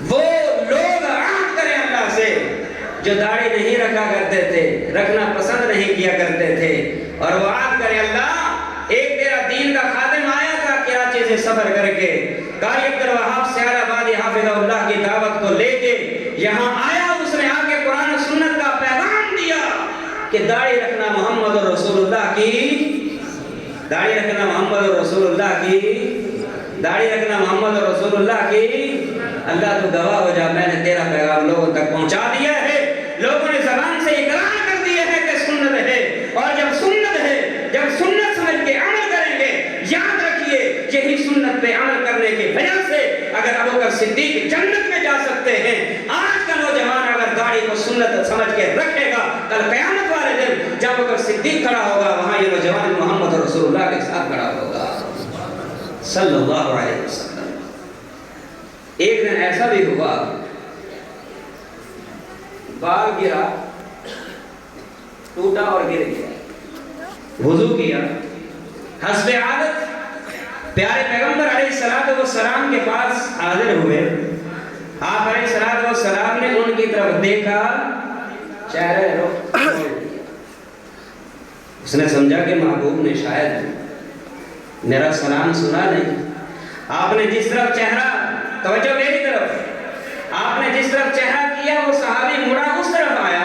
وہ لوگ عہد کریں اللہ سے جو داڑھی نہیں رکھا کرتے تھے، رکھنا پسند نہیں کیا کرتے تھے، اور وہ عہد کریں اللہ، ایک تیرا دین کا خادم آیا تھا کراچی سے سفر کر کے، قاری عبدالوہاب سیال آبادی حافظہ اللہ کی دعوت کو لے کے یہاں آیا، اس نے آ کے قرآن و سنت کا پیغام دیا کہ داڑھی رکھنا محمد رسول اللہ کی، داڑھی رکھنا محمد رسول اللہ کی، داڑھی رکھنا محمد رسول اللہ کی۔ اللہ تو گواہ ہو جا، میں نے تیرا پیغام لوگوں تک پہنچا دیا ہے، لوگوں نے زبان سے اقرار کر دیا ہے کہ سنت ہے، اور جب سنت ہے، جب سنت سمجھ کے عمل کریں گے، یاد رکھیے یہی سنت پہ عمل کرنے کی وجہ سے اگر ابوبکر صدیق جنت میں جا سکتے ہیں، آج کا نوجوان اگر داڑھی کو سنت سمجھ کے رکھے گا، کل قیامت والے دن جب ابوبکر صدیق کھڑا ہوگا وہاں یہ نوجوان محمد رسول اللہ کے ساتھ کھڑا ہوگا صلی اللہ علیہ وسلم۔ ایک دن ایسا بھی ہوا، بال گرا، ٹوٹا اور گر گیا، وضو کیا، حسب عادت پیارے پیغمبر علیہ السلام کے پاس حاضر ہوئے، آپ علیہ السلام نے ان کی طرف دیکھا، چہرہ رخ موڑ لیا۔ اس نے سمجھا کہ محبوب نے شاید میرا سلام سنا نہیں، آپ نے جس طرف چہرہ، توجہ میری طرف، آپ نے جس طرف چہرہ کیا وہ صحابی مڑا اس طرف آیا،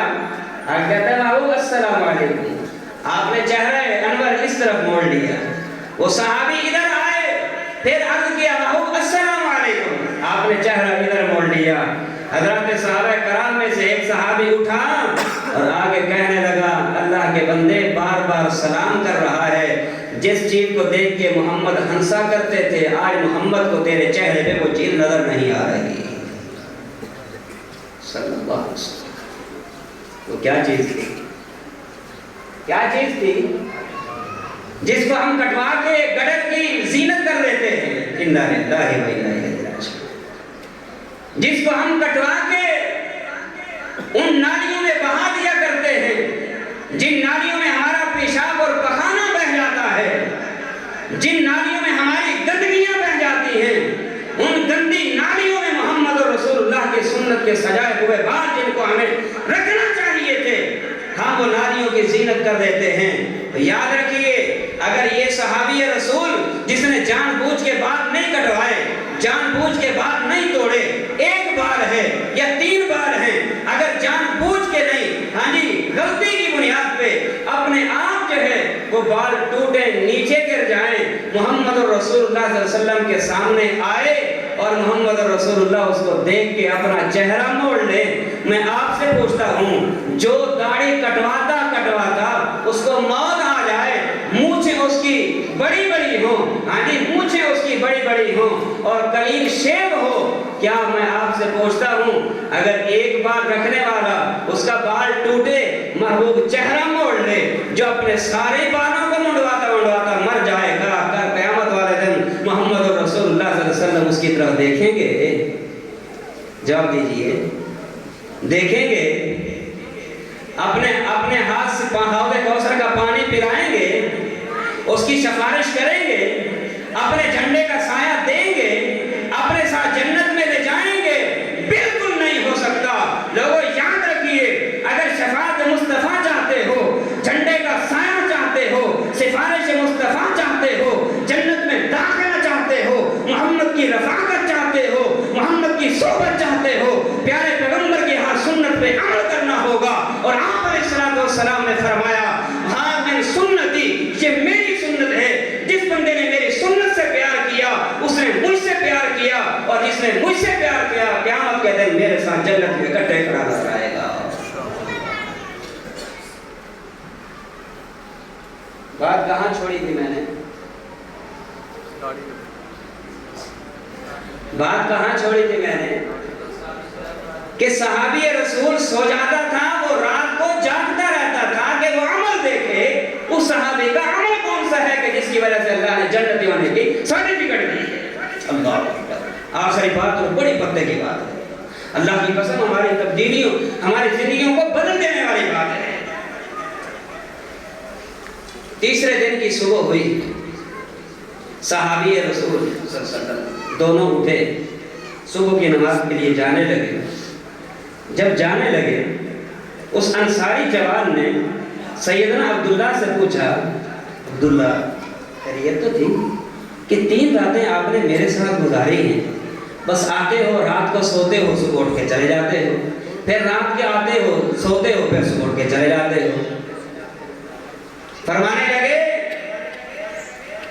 آپ کہتے ہیں محبوب السلام علیکم، آپ نے چہرہ انور اس طرف موڑ لیا، وہ صحابی ادھر آئے، پھر عرض کیا محبوب السلام علیکم، آپ نے چہرہ ادھر موڑ لیا۔ حضرات صحابہ کرام میں سے ایک صحابی اٹھا اور آگے کہنے لگا، اللہ کے بندے بار بار سلام کر رہا ہے، جس چیز کو دیکھ کے محمد ہنسا کرتے تھے آج محمد کو تیرے چہرے پہ وہ چیز نظر نہیں آ رہی۔ صلی اللہ علیہ وسلم۔ وہ کیا چیز تھی؟ کیا چیز تھی جس کو ہم کٹوا کے گڈر کی زینت کر لیتے ہیں؟ انا للہ و انا الیہ راجعون۔ جس کو ہم کٹوا کے ان نالیوں میں بہا دیا کرتے ہیں جن نالیوں میں ہمارا پیشاب اور پخانہ بہ جاتا ہے، جن نالیوں میں ہماری گندگیاں بہ جاتی ہیں، ان گندی نالیوں میں محمد رسول اللہ کی سنت کے سجائے ہوئے بال جن کو ہمیں رکھنا چاہیے تھے، ہم وہ نالیوں کی زینت کر دیتے ہیں۔ تو یاد رکھیے، اگر یہ صحابی رسول جس نے جان بوجھ کے بال نہیں کٹوائے، جان بوجھ کے بال نہیں توڑے، ایک بال ہے یا تین بال ہیں، اگر جان بوجھ کے نہیں، ہاں جی غلطی کی بنیاد پہ اپنے آپ جو ہے وہ بال ٹوٹے نیچے گر جائیں، محمد رسول اللہ صلی اللہ علیہ وسلم کے سامنے آئے اور محمد رسول اللہ اس کو دیکھ کے اپنا چہرہ موڑ لے، میں آپ سے پوچھتا ہوں جو داڑھی کٹواتا اس کو موت آ جائے، مونچھیں اس کی بڑی بڑی ہوں، ہاں جی مونچھیں اس کی بڑی بڑی ہوں اور کلیل شیب ہو، کیا میں آپ سے پوچھتا ہوں اگر ایک بار رکھنے والا اس کا بال ٹوٹے، محبوب چہرہ موڑ لے، جو اپنے سارے بالوں کو منڈواتا مر جائے گا، کل قیامت والے دن محمد رسول اللہ صلی اللہ علیہ وسلم اس کی طرف دیکھیں گے؟ جواب دیجئے، دیکھیں گے؟ اپنے ہاتھ سے حوض کوثر کا پانی پلائیں گے، اس کی سفارش کریں گے، اپنے جھنڈے کا سایہ دیں گے، اپنے ساتھ جنت میں لے جائیں گے؟ بالکل نہیں ہو سکتا۔ لوگوں یاد رکھیے، اگر شفاعت مصطفیٰ چاہتے ہو، جھنڈے کا سایہ چاہتے ہو، سفارش مصطفیٰ نے مجھ سے پیار کیا قیامت کے دن میرے ساتھ جنت میں اکٹھے کھڑا کرائے گا۔ بات کہاں چھوڑی تھی میں نے؟ بات کہاں چھوڑی تھی میں نے؟ کہ صحابی رسول سو جاتا تھا، وہ رات کو جاگتا رہتا تھا کہ وہ عمل دیکھے اس صحابی کا عمل کون سا ہے کہ جس کی وجہ سے اللہ نے جنتی ہونے کی سرٹیفکیٹ دی ہے۔ اللہ آخری بات اور بڑی پتے کی بات ہے، اللہ کی قسم ہماری تبدیلیوں ہماری زندگیوں کو بدل دینے والی بات ہے۔ تیسرے دن کی صبح ہوئی، صحابی رسول صلی اللہ علیہ وسلم دونوں اٹھے، صبح کی نماز کے لیے جانے لگے۔ جب جانے لگے اس انصاری جوان نے سیدنا عبداللہ سے پوچھا، عبداللہ خیریت تو تھی کہ 3 راتیں آپ نے میرے ساتھ گزاری ہیں، بس آتے ہو رات کو سوتے ہو صبح اٹھ کے چلے جاتے ہو، پھر رات کے آتے ہو سوتے ہو پھر صبح اٹھ کے چلے جاتے ہو۔ فرمانے لگے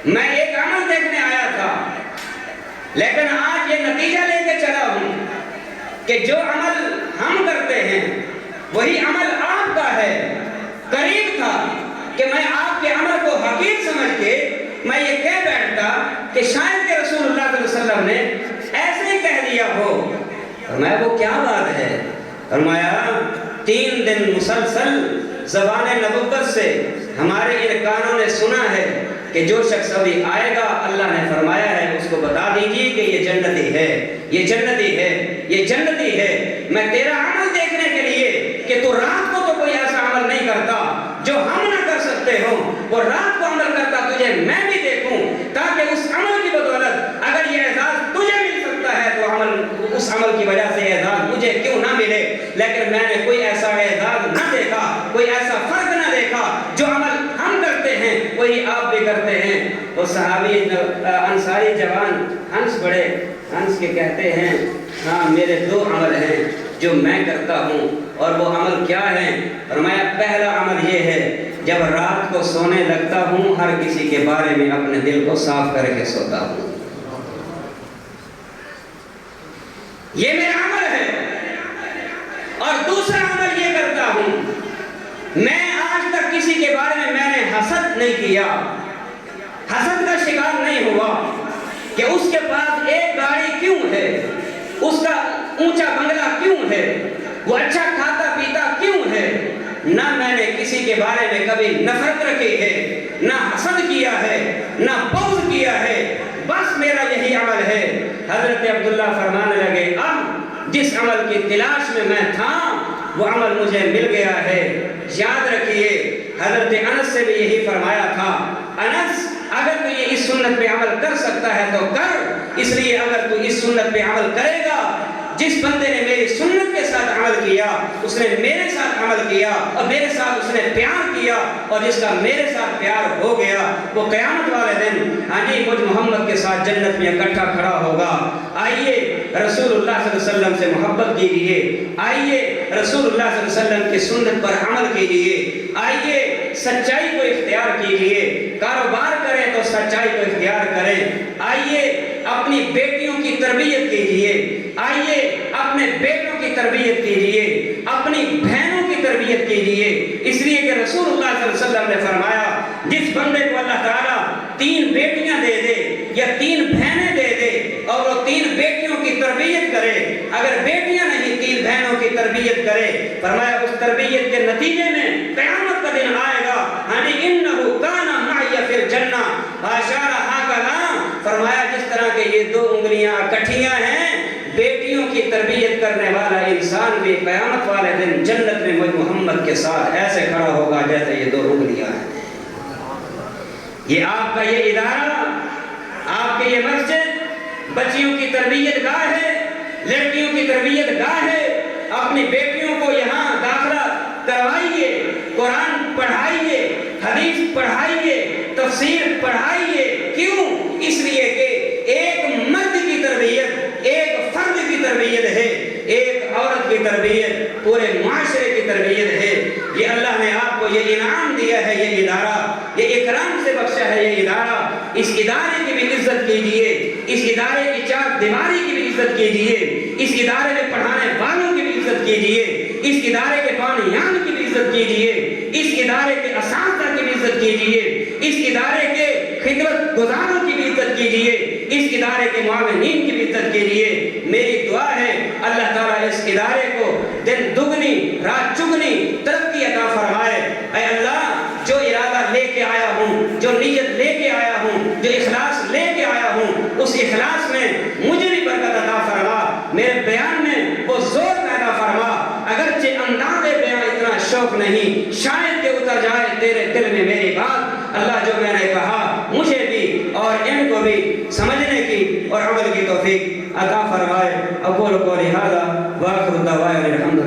میں ایک عمل دیکھنے آیا تھا، لیکن آج یہ نتیجہ لے کے چلا ہوں کہ جو عمل ہم کرتے ہیں وہی عمل آپ کا ہے۔ قریب تھا کہ میں آپ کے عمل کو حقیر سمجھ کے میں یہ کہہ بیٹھتا کہ شاید کہ رسول اللہ صلی اللہ علیہ وسلم نے ایسے ہی کہہ دیا ہو۔ فرمایا وہ کیا بات ہے؟ فرمایا 3 دن مسلسل زبان نبوت سے ہمارے ان کانوں نے سنا ہے کہ جو شخص ابھی آئے گا اللہ نے فرمایا ہے اس کو بتا دیجیے کہ یہ جنتی ہے، یہ جنتی ہے، یہ جنتی ہے۔ میں تیرا عمل دیکھنے کے لیے کہ تو رات کو تو کوئی ایسا عمل نہیں کرتا جو ہم نہ کر سکتے ہو، وہ رات کو عمل کرتا تجھے میں بھی دیکھوں، تاکہ اس عمل کی بدولت اگر یہ اعزاز تجھے مل سکتا ہے تو اس عمل کی وجہ سے اعزاز مجھے کیوں نہ ملے۔ لیکن میں نے کوئی ایسا اعزاز نہ دیکھا، کوئی ایسا فرق نہ دیکھا، جو عمل ہم کرتے ہیں وہی آپ بھی کرتے ہیں۔ وہ صحابی انصاری جوان ہنس کے کہتے ہیں ہاں میرے 2 عمل ہیں جو میں کرتا ہوں، اور وہ عمل کیا ہے؟ فرمایا پہلا عمل یہ ہے جب رات کو سونے لگتا ہوں ہر کسی کے بارے میں اپنے دل کو صاف کر کے سوتا ہوں، یہ میرا عمل ہے۔ اور دوسرا عمل یہ کرتا ہوں میں آج تک کسی کے بارے میں نے حسد نہیں کیا، حسد کا شکار نہیں ہوا کہ اس کے پاس ایک گاڑی کیوں ہے، اس کا اونچا بنگلہ کیوں ہے، وہ اچھا کھاتا پیتا کیوں ہے۔ نہ میں نے کسی کے بارے میں کبھی نفرت رکھی ہے، نہ حسد کیا ہے، نہ بغض کیا ہے، بس میرا یہی عمل ہے۔ حضرت عبداللہ فرمانے لگے اب جس عمل کی تلاش میں تھا وہ عمل مجھے مل گیا ہے۔ یاد رکھیے حضرت انس سے بھی یہی فرمایا تھا، انس اگر تو یہ اس سنت پہ عمل کر سکتا ہے تو کر، اس لیے اگر تو اس سنت پہ عمل کرے گا، جس بندے نے میری سنت کے ساتھ عمل کیا اس نے میرے ساتھ عمل کیا اور میرے ساتھ اس نے پیار کیا، اور جس کا میرے ساتھ پیار ہو گیا وہ قیامت والے دن مجھ محمد کے ساتھ جنت میں اکٹھا کھڑا ہوگا۔ آئیے رسول اللہ صلی اللہ علیہ وسلم سے محبت کیجیے، آئیے رسول اللہ صلی اللہ علیہ وسلم کی سنت پر عمل کیجیے، آئیے سچائی کو اختیار کیجیے، کاروبار کریں تو سچائی کو اختیار کریں، آئیے اپنی بیٹیوں کی تربیت کیجیے، آئیے اپنے بیٹوں کی تربیت کیجیے، اپنی بہنوں کی تربیت کیجیے، اس لیے کہ رسول اللہ صلی اللہ علیہ وسلم نے فرمایا جس بندے کو اللہ تعالیٰ 3 بیٹیاں دے دے یا 3 بہنیں دے دے اور وہ 3 بیٹیوں کی تربیت کرے، اگر بیٹیاں نہیں 3 بہنوں کی تربیت کرے، فرمایا اس تربیت کے نتیجے میں قیامت کا دن آئے گا انہو کان معی فی الجنہ فاشار ہاکذا، فرمایا جس طرح کہ یہ 2 انگلیاں اکٹھیاں ہیں، بیٹیوں کی تربیت کرنے والا انسان بھی قیامت والے دن جنت میں مجھ محمد کے ساتھ ایسے کھڑا ہوگا جیسے یہ 2 انگلیاں ہیں۔ یہ آپ کا یہ ادارہ، آپ کی یہ مسجد بچیوں کی تربیت گاہ ہے، لڑکیوں کی تربیت گاہ ہے، اپنی بیٹیوں کو یہاں داخلہ کروائیے، قرآن پڑھائیے، حدیث پڑھائیے، تفسیر پڑھائیے۔ کیوں؟ اس لیے کہ ایک مرد کی تربیت ایک فرد کی تربیت ہے، ایک عورت کی تربیت پورے معاشرے کی تربیت ہے۔ یہ اللہ نے آپ کو یہ انعام دیا ہے، یہ ادارہ، یہ اکرام سے بخشا ہے یہ ادارہ، اس ادارے کی بھی عزت کیجیے، اس ادارے کی 4 دیواری کی بھی عزت کیجیے، اس ادارے میں پڑھانے والوں کی بھی عزت کیجیے، اس ادارے کے بانیان کی بھی عزت کیجیے، اس ادارے کے اساتذہ کی بھی عزت کیجیے، اس ادارے کے خدمت گزاروں کی بھی عزت کیجیے، اس ادارے کے معاونین کی بھی عزت کیجیے۔ میری دعا ہے اللہ تعالیٰ اس ادارے کو دن دگنی رات چگنی ترقی عطا فرمائے۔ اے اللہ، جو ارادہ لے کے آیا ہوں، جو نیت لے کے آیا ہوں، جو اخلاص لے کے آیا ہوں، اس اخلاص میں مجھے بھی برکت عطا فرما، میرے بیان میں وہ زور پیدا فرما۔ اگرچہ انداز بیان اتنا شوق نہیں، شاید کہ اتر جائے تیرے دل میں میری بات۔ اللہ، جو میں نے کہا مجھے بھی اور ان کو بھی سمجھنے کی اور عمل کی توفیق عطا فرمائے۔ اقول قولی ھذا وآخر دعوانا الحمد